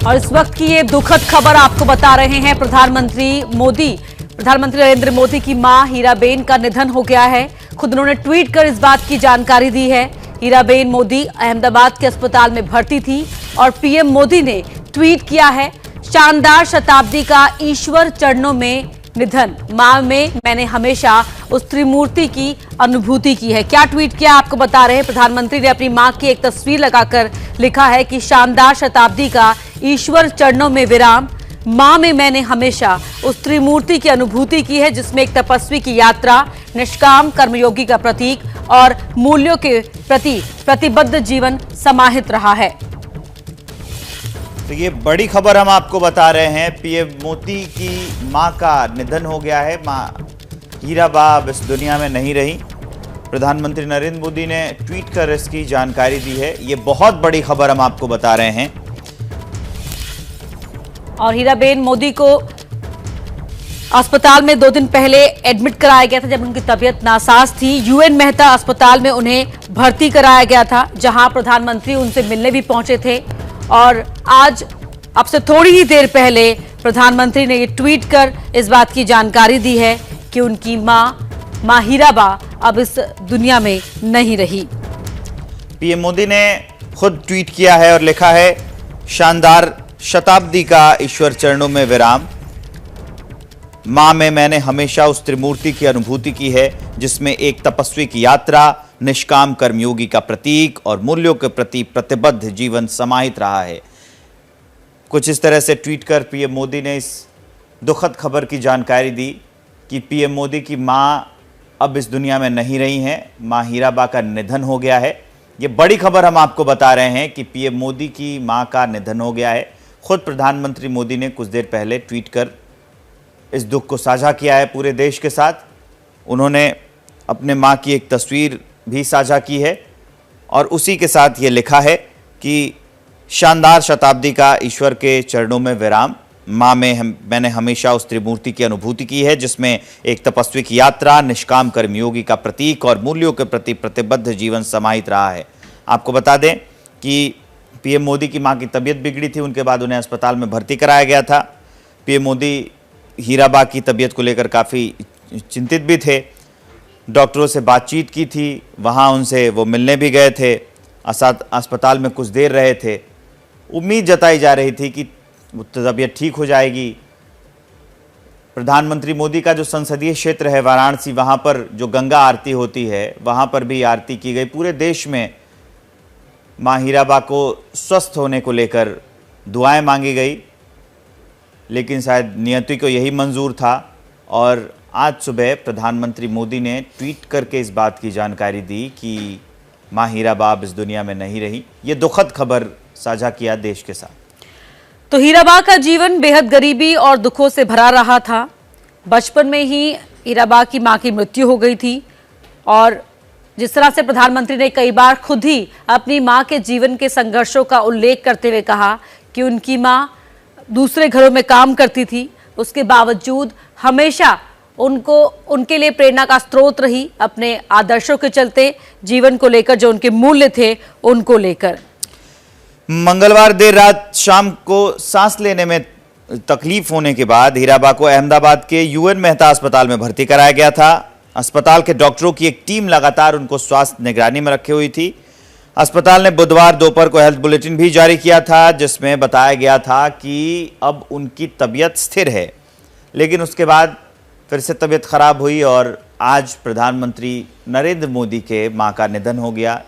और इस वक्त की ये दुखद खबर आपको बता रहे हैं। प्रधानमंत्री नरेंद्र मोदी की मां हीराबेन का निधन हो गया है। खुद उन्होंने ट्वीट कर इस बात की जानकारी दी है। हीराबेन मोदी अहमदाबाद के अस्पताल में भर्ती थी और पीएम मोदी ने ट्वीट किया है, शानदार शताब्दी का ईश्वर चरणों में निधन, मां में मैंने हमेशा उस त्रिमूर्ति की अनुभूति की है। क्या ट्वीट किया आपको बता रहे हैं। प्रधानमंत्री ने अपनी मां की एक तस्वीर लगाकर लिखा है कि शानदार शताब्दी का ईश्वर चरणों में विराम, मां में मैंने हमेशा उस त्रिमूर्ति की अनुभूति की है जिसमें एक तपस्वी की यात्रा, निष्काम कर्मयोगी का प्रतीक और मूल्यों के प्रति प्रतिबद्ध जीवन समाहित रहा है। तो ये बड़ी खबर हम आपको बता रहे हैं। पीएम मोदी की मां का निधन हो गया है। मां हीराबा अब इस दुनिया में नहीं रही। प्रधानमंत्री नरेंद्र मोदी ने ट्वीट कर इसकी जानकारी दी है। ये बहुत बड़ी खबर हम आपको बता रहे हैं। और हीराबेन मोदी को अस्पताल में 2 दिन पहले एडमिट कराया गया था जब उनकी तबीयत नासाज थी। यूएन मेहता अस्पताल में उन्हें भर्ती कराया गया था, जहां प्रधानमंत्री उनसे मिलने भी पहुंचे थे। और आज अब से थोड़ी ही देर पहले प्रधानमंत्री ने ये ट्वीट कर इस बात की जानकारी दी है कि उनकी मां हीराबा अब इस दुनिया में नहीं रही। पीएम मोदी ने खुद ट्वीट किया है और लिखा है, शानदार शताब्दी का ईश्वर चरणों में विराम, मां में मैंने हमेशा उस त्रिमूर्ति की अनुभूति की है जिसमें एक तपस्वी की यात्रा, निष्काम कर्मयोगी का प्रतीक और मूल्यों के प्रति प्रतिबद्ध जीवन समाहित रहा है। कुछ इस तरह से ट्वीट कर पीएम मोदी ने इस दुखद खबर की जानकारी दी कि पीएम मोदी की मां अब इस दुनिया में नहीं रही हैं। मां हीराबा का निधन हो गया है। ये बड़ी खबर हम आपको बता रहे हैं कि पीएम मोदी की मां का निधन हो गया है। खुद प्रधानमंत्री मोदी ने कुछ देर पहले ट्वीट कर इस दुख को साझा किया है पूरे देश के साथ। उन्होंने अपने मां की एक तस्वीर भी साझा की है और उसी के साथ ये लिखा है कि शानदार शताब्दी का ईश्वर के चरणों में विराम, मां में मैंने हमेशा उस त्रिमूर्ति की अनुभूति की है जिसमें एक तपस्वी की यात्रा, निष्काम कर्मयोगी का प्रतीक और मूल्यों के प्रति प्रतिबद्ध जीवन समाहित रहा है। आपको बता दें कि पीएम मोदी की मां की तबीयत बिगड़ी थी, उनके बाद उन्हें अस्पताल में भर्ती कराया गया था। पीएम मोदी हीराबा की तबीयत को लेकर काफ़ी चिंतित भी थे। डॉक्टरों से बातचीत की थी, वहाँ उनसे वो मिलने भी गए थे, अस्पताल में कुछ देर रहे थे। उम्मीद जताई जा रही थी कि तबीयत ठीक हो जाएगी। प्रधानमंत्री मोदी का जो संसदीय क्षेत्र है वाराणसी, वहाँ पर जो गंगा आरती होती है, वहाँ पर भी आरती की गई। पूरे देश में मां हीराबा को स्वस्थ होने को लेकर दुआएं मांगी गई, लेकिन शायद नियति को यही मंजूर था। और आज सुबह प्रधानमंत्री मोदी ने ट्वीट करके इस बात की जानकारी दी कि मां हीराबा अब इस दुनिया में नहीं रही। ये दुखद खबर साझा किया देश के साथ। तो हीराबा का जीवन बेहद गरीबी और दुखों से भरा रहा था। बचपन में ही हीराबा की मां की मृत्यु हो गई थी और जिस तरह से प्रधानमंत्री ने कई बार खुद ही अपनी मां के जीवन के संघर्षों का उल्लेख करते हुए कहा कि उनकी मां दूसरे घरों में काम करती थी, उसके बावजूद हमेशा उनके लिए प्रेरणा का स्रोत रही, अपने आदर्शों के चलते, जीवन को लेकर जो उनके मूल्य थे उनको लेकर। मंगलवार देर रात शाम को सांस लेने में तकलीफ होने के बाद हीराबा को अहमदाबाद के यूएन मेहता अस्पताल में भर्ती कराया गया था। अस्पताल के डॉक्टरों की एक टीम लगातार उनको स्वास्थ्य निगरानी में रखे हुई थी। अस्पताल ने बुधवार दोपहर को हेल्थ बुलेटिन भी जारी किया था जिसमें बताया गया था कि अब उनकी तबीयत स्थिर है, लेकिन उसके बाद फिर से तबीयत खराब हुई और आज प्रधानमंत्री नरेंद्र मोदी के मां का निधन हो गया।